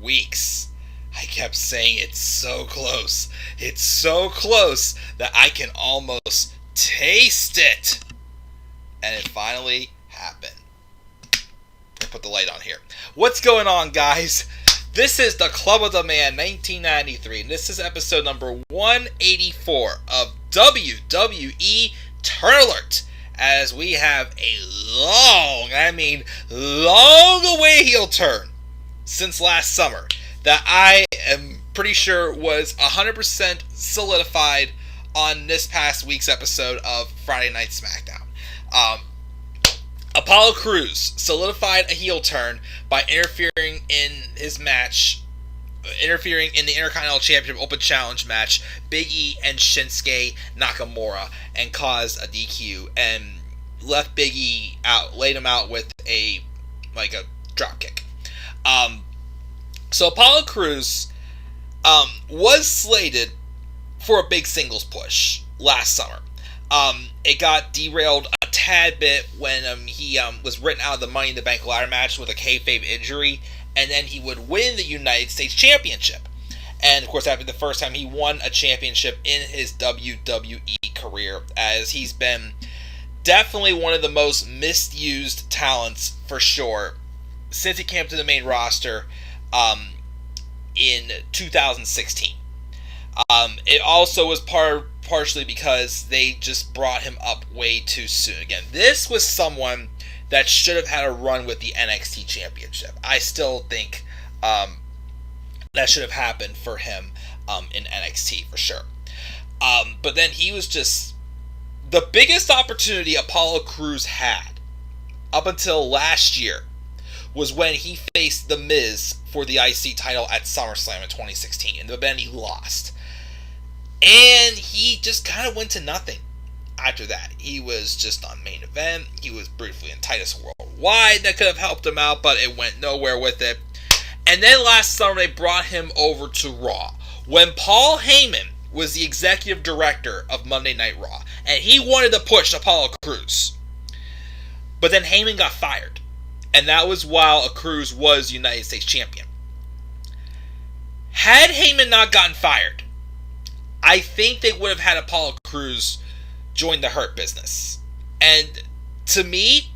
weeks, I kept saying it's so close. It's so close that I can almost taste it. And it finally happened. I'll put the light on here. What's going on, guys? This is the Club of the Man 1993, and this is episode number 184 of WWE Turn Alert, as we have a long away heel turn since last summer that I am pretty sure was 100% solidified on this past week's episode of Friday Night SmackDown. Apollo Crews solidified a heel turn by interfering in the Intercontinental Championship Open Challenge match, Big E and Shinsuke Nakamura, and caused a DQ and left Big E out, laid him out with a drop kick. So Apollo Crews was slated for a big singles push last summer. It got derailed a tad bit when he was written out of the Money in the Bank ladder match with a kayfabe injury, and then he would win the United States Championship. And of course, that would be the first time he won a championship in his WWE career, as he's been definitely one of the most misused talents for sure since he came to the main roster in 2016. It also was partially because they just brought him up way too soon. Again, this was someone that should have had a run with the NXT Championship. I still think that should have happened for him in NXT for sure. But then he was just the biggest opportunity Apollo Crews had up until last year was when he faced The Miz for the IC title at SummerSlam in 2016, and then he lost. And he just kind of went to nothing after that. He was just on main event. He was briefly in Titus Worldwide. That could have helped him out, but it went nowhere with it. And then last summer, they brought him over to Raw, when Paul Heyman was the executive director of Monday Night Raw, and he wanted to push Apollo Crews. But then Heyman got fired, and that was while Crews was United States champion. Had Heyman not gotten fired, I think they would have had Apollo Crews join the Hurt Business. And to me,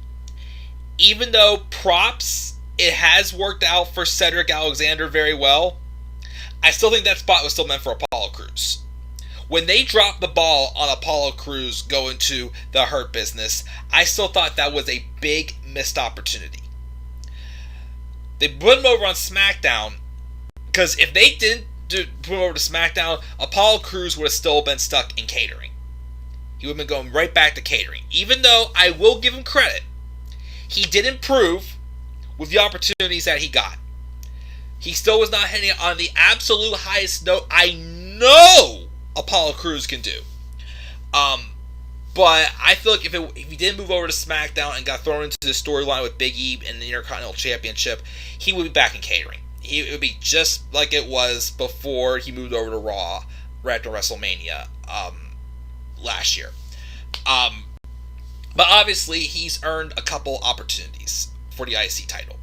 even though props, it has worked out for Cedric Alexander very well, I still think that spot was still meant for Apollo Crews. When they dropped the ball on Apollo Crews going to the Hurt Business, I still thought that was a big missed opportunity. They put him over on SmackDown, because if they didn't put him over to SmackDown, Apollo Crews would have still been stuck in catering. He would have been going right back to catering. Even though I will give him credit, he did improve with the opportunities that he got. He still was not hitting it on the absolute highest note I know Apollo Crews can do. But I feel like if he didn't move over to SmackDown and got thrown into the storyline with Big E and the Intercontinental Championship, he would be back in catering. It would be just like it was before he moved over to Raw right after WrestleMania last year. But obviously, he's earned a couple opportunities for the IC title,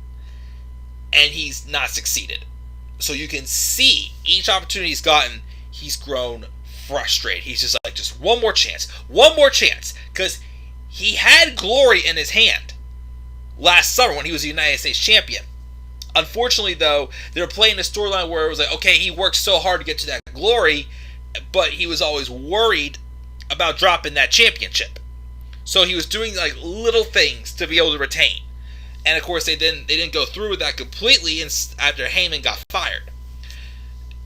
and he's not succeeded. So you can see each opportunity he's gotten, he's grown frustrated. He's just like, just one more chance, because he had glory in his hand last summer when he was the United States champion. Unfortunately, though, they were playing a storyline where it was like, okay, he worked so hard to get to that glory, but he was always worried about dropping that championship. So he was doing like little things to be able to retain. And of course, they didn't go through with that completely after Heyman got fired.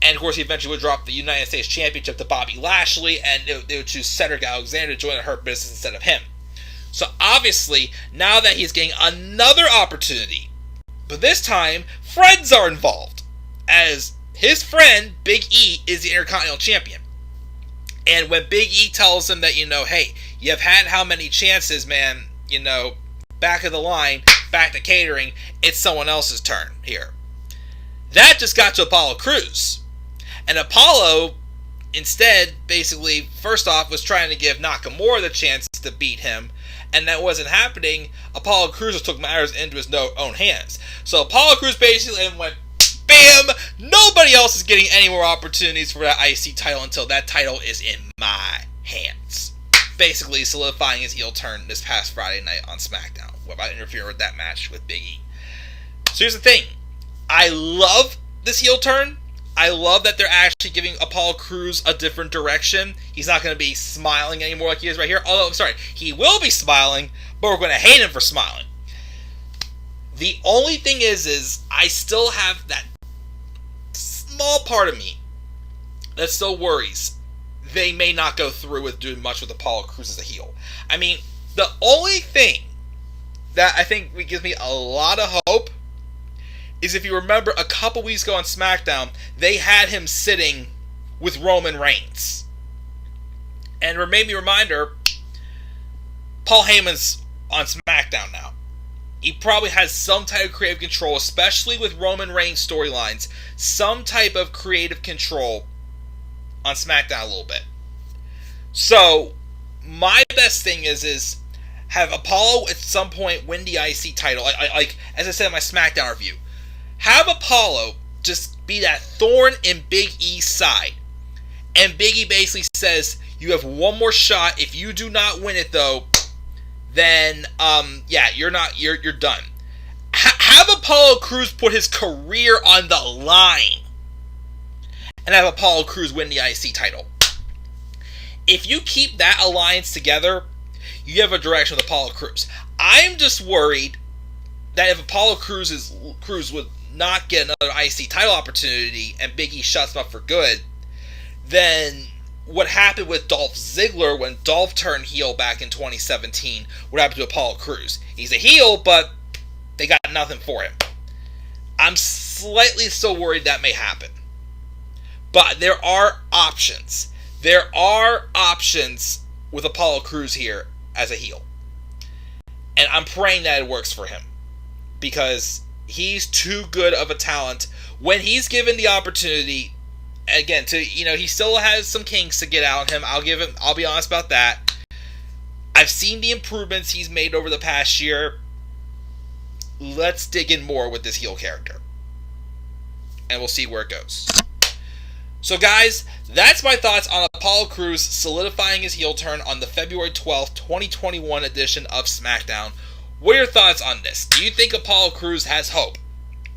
And of course, he eventually would drop the United States Championship to Bobby Lashley, and they would choose Cedric Alexander to join the Hurt Business instead of him. So obviously, now that he's getting another opportunity, but this time, friends are involved, as his friend, Big E, is the Intercontinental Champion. And when Big E tells him that, hey, you've had how many chances, man, back of the line, back to catering, it's someone else's turn here. That just got to Apollo Crews. And Apollo, instead, basically, first off, was trying to give Nakamura the chance to beat him, and that wasn't happening. Apollo Crews took matters into his own hands. So Apollo Crews basically went Bam! Nobody else is getting any more opportunities for that IC title until that title is in my hands. Basically solidifying his heel turn this past Friday night on SmackDown without interfering with that match with Big E. So here's the thing. I love this heel turn. I love that they're actually giving Apollo Crews a different direction. He's not going to be smiling anymore like he is right here. Although, I'm sorry, he will be smiling, but we're going to hate him for smiling. The only thing is I still have that small part of me that still worries they may not go through with doing much with Apollo Crews as a heel. I mean, the only thing that I think gives me a lot of hope is if you remember a couple weeks ago on SmackDown, they had him sitting with Roman Reigns. And made me reminder, Paul Heyman's on SmackDown now. He probably has some type of creative control, especially with Roman Reigns storylines, some type of creative control on SmackDown a little bit. So, my best thing is have Apollo at some point win the IC title. Like as I said in my SmackDown review, have Apollo just be that thorn in Big E's side. And Big E basically says, you have one more shot. If you do not win it, though, then, you're done. Have Apollo Crews put his career on the line. And have Apollo Crews win the IC title. If you keep that alliance together, you have a direction with Apollo Crews. I'm just worried that if Apollo Crews would not get another IC title opportunity and Big E shuts him up for good, then what happened with Dolph Ziggler when Dolph turned heel back in 2017 would happen to Apollo Crews. He's a heel, but they got nothing for him. I'm slightly still worried that may happen. But there are options. There are options with Apollo Crews here as a heel. And I'm praying that it works for him. Because he's too good of a talent. When he's given the opportunity, again, he still has some kinks to get out of him. I'll be honest about that. I've seen the improvements he's made over the past year. Let's dig in more with this heel character. And we'll see where it goes. So guys, that's my thoughts on Apollo Crews solidifying his heel turn on the February 12th, 2021 edition of SmackDown. What are your thoughts on this? Do you think Apollo Crews has hope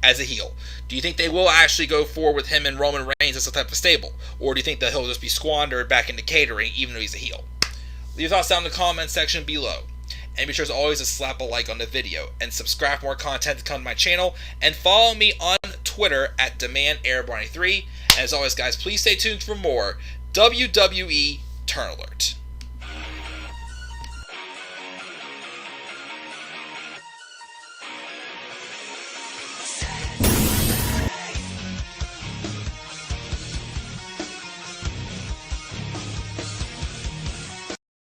as a heel? Do you think they will actually go forward with him and Roman Reigns as a type of stable? Or do you think that he'll just be squandered back into catering even though he's a heel? Leave your thoughts down in the comment section below. And be sure as always to slap a like on the video. And subscribe for more content to come to my channel. And follow me on Twitter at DemandAirborne93. And as always guys, please stay tuned for more WWE Turn Alert.